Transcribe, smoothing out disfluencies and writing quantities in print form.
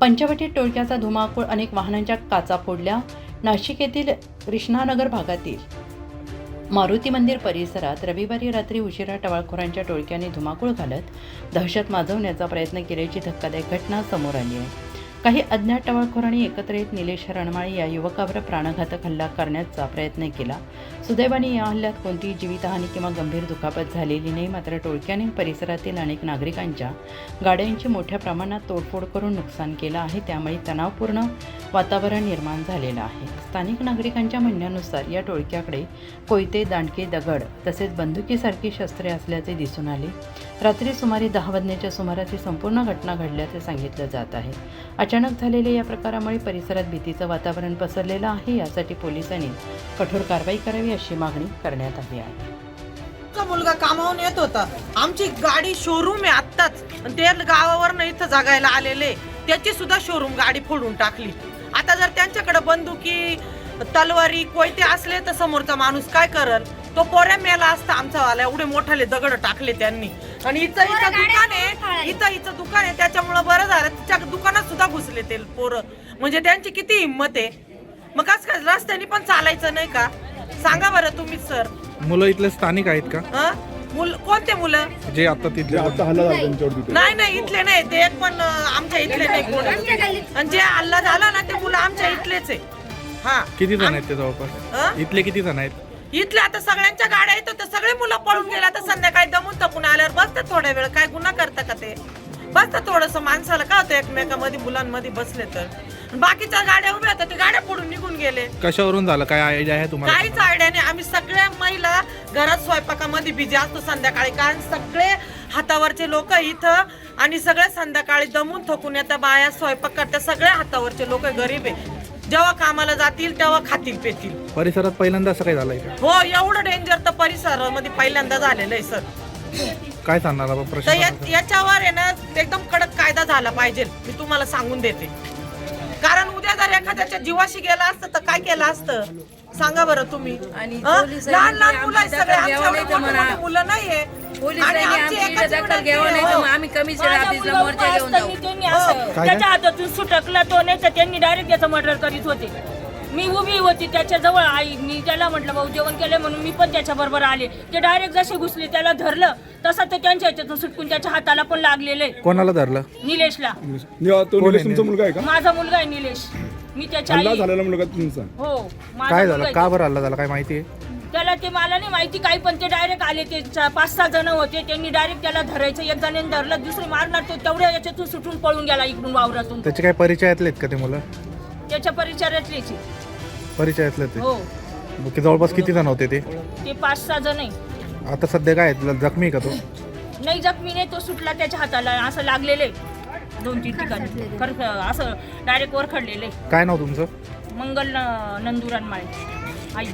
पंचवटी टोळक्याचा धुमाकूळ, अनेक वाहनांच्या काचा फोडल्या. नाशिक येथील कृष्णानगर भागातील मारुती मंदिर परिसरात रविवारी रात्री उशिरा टवाळखोरांच्या टोळक्याने धुमाकूळ घालत दहशत माजवण्याचा प्रयत्न केल्याची धक्कादायक घटना समोर आली आहे. काही अज्ञात टवाळखोरांनी एकत्र येत निलेश रणमाळे या युवकावर प्राणघातक हल्ला करण्याचा प्रयत्न केला. सुदैवाने या हल्ल्यात कोणतीही जीवितहानी किंवा गंभीर दुखापत झालेली नाही. मात्र टोळक्याने परिसरातील अनेक नागरिकांच्या गाड्यांची मोठ्या प्रमाणात तोडफोड करून नुकसान केलं आहे. त्यामुळे तणावपूर्ण वातावरण निर्माण झालेलं आहे. स्थानिक नागरिकांच्या म्हणण्यानुसार या टोळक्याकडे कोयते, दांडके, दगड तसेच बंदुकीसारखी शस्त्रे असल्याचे दिसून आले. रात्री सुमारे 10 वाजण्याच्या सुमारास ही संपूर्ण घटना घडल्याचे सांगितलं जात आहे. अचानक झालेल्या या प्रकारामुळे परिसरात भीतीचं वातावरण पसरलेलं आहे. यासाठी पोलिसांनी कठोर कारवाई करावी अशी मागणी करण्यात आली आहे. मुलगा कामावून येत होता, आमची गाडी शोरूम आहे आत्ताच, ते गावावर इथं जगायला आलेले, त्याची सुद्धा शोरूम गाडी फोडून टाकली. आता जर त्यांच्याकडे बंदुकी, तलवारी, कोयते असले तर समोरचा माणूस काय करल? तो पोऱ्या मेला असता आमचा वाला. एवढे मोठाले दगड टाकले त्यांनी. आणि इथं दुकान आहे, इथं दुकान आहे, त्याच्यामुळे बरं झालं. तिच्या दुकानात सुद्धा घुसले ते पोरं. म्हणजे त्यांची किती हिंमत आहे. मग कसं काय रस्त्याने पण चालायचं नाही का? सांगा बरं तुम्ही सर. मुलं इथले स्थानिक आहेत का? कोणते मुलं? जे आता तिथले नाही इथले नाही. ते एक पण आमच्या इथले नाही कोण. आणि जे हल्ला झाला ना ते मुलं आमच्या इथलेच आहे. हा, किती जण आहेत ते जवळपास? इथले किती जण आहेत? इथले आता सगळ्यांच्या गाड्या येतो तर सगळे मुलं पळून गेला. तर संध्याकाळी दमून थकून आल्यावर बसतात थोड्या वेळ. काय गुन्हा करता का ते? बसतात थोडस. माणसाला काय होतं एकमेकांमध्ये मुलांमध्ये बसले तर. बाकीच्या गाड्या उभ्या होत्या, ते गाड्या फोडून निघून गेले. कशावरून झालं? काय आयडिया आहे तुम्हाला? काहीच आयडिया नाही. आम्ही सगळ्या महिला घरात स्वयंपाकामध्ये बिझी असतो संध्याकाळी. कारण सगळे हातावरचे लोक इथं आणि सगळे संध्याकाळी दमून थकून येतात. बाया स्वयंपाक करतात. सगळे हातावरचे लोक गरीब आहे. जेव्हा कामाला जातील तेव्हा खातील पेतील. परिसरात पहिल्यांदा असं काही झालंय का? हो, एवढं डेंजर तर परिसरामध्ये पहिल्यांदा झालेलं आहे सर. काय सांगणार आपण तर प्रश्न? याच्यावर आहे ना एकदम कडक कायदा झाला पाहिजे, मी तुम्हाला सांगून देते. कारण उद्या जर एखाद्याच्या जीवाशी गेला असतं तर काय केलं असतं सांगा बरं तुम्ही. लहान लहान मुलं आहे सगळे, आमच्या मोठे मुलं नाहीये. त्याच्या हातातून सुटकला तो, नाही तर त्यांनी डायरेक्ट त्याचं मर्डर करीत होते. मी उभी होती त्याच्या जवळ. आई मी त्याला म्हटलं भाऊ जेवण केलं म्हणून मी पण त्याच्या बरोबर आले. ते डायरेक्ट जसे घुसले त्याला धरलं तसं ते त्यांच्या ह्याच्यातून सुटकून त्याच्या हाताला पण लागलेले. कोणाला धरलं? निलेशला. तुमचा मुलगा आहे का? माझा मुलगा आहे निलेश. मी त्याच्या हल्ला झालेला मुलगा तुमचा? हो. काय झालं? का बरं हल्ला झाला? काय माहिती आहे? त्याला ते मला नाही माहिती काही, पण ते डायरेक्ट आले. ते 5-6 जण होते. त्यांनी डायरेक्ट त्याला धरायचं. एक जणांनी धरलं, दुसरे मारणार. तो तेवढ्या याच्यातून सुटून पळून गेला इकडून वावरातून. त्याचे काय परिचयातले आहेत का ते मुलं? त्याच्या परिचयातलेच. परिचयातले ते? हो. जवळपास किती जण होते ते? 5-6 जण आहे. आता सध्या काय जखमी का तो? नाही जखमी नाही, तो सुटला. त्याच्या हाताला असं लागलेले 2-3 ठिकाणी. असं डायरेक्ट वर खडलेले. काय नाव तुमचं? मंगल नंदुरान माळे आई.